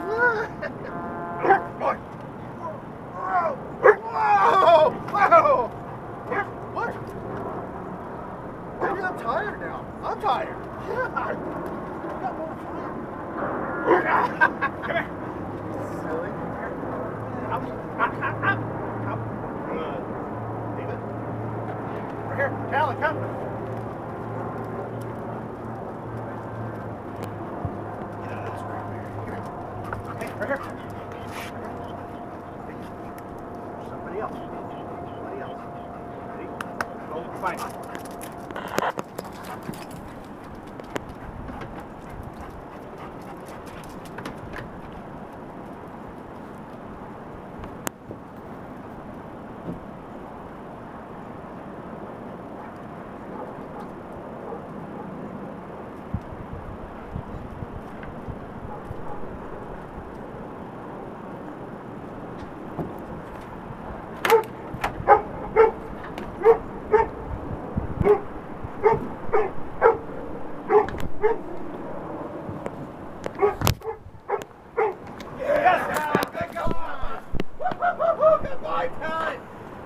Boy. Whoa! Whoa! What? Maybe I'm tired now. I'm tired. Yeah. You got more fun. Come here. Silly. Up. Good. David. Right here. Tallon, come. Get out of this right here. Hey, right here. Somebody else. Somebody else. Ready? Go, fight.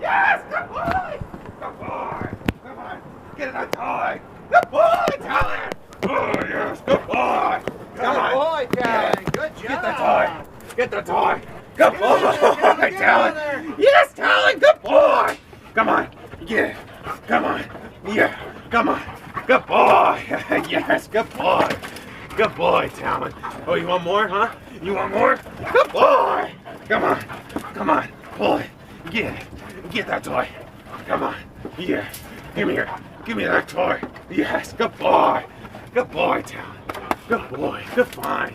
Yes, good boy! Good boy! Come on, get that toy! Good boy, Tallon! Oh, yes, good boy! Come on! Good boy, Tallon! Good job! Get the toy! Get the toy! Good boy, Tallon! Yes, Tallon! Good boy! Come on, get it! Come on! Yeah, come on! Good boy! Yes, good boy! Good boy, Tallon! Oh, you want more, huh? You want more? Good boy! Come on! Come on! Pull it! Get it! Get that toy. Come on. Yeah. Give me here. Give me that toy. Yes. Good boy. Good boy, Tallon. Good boy. Good find.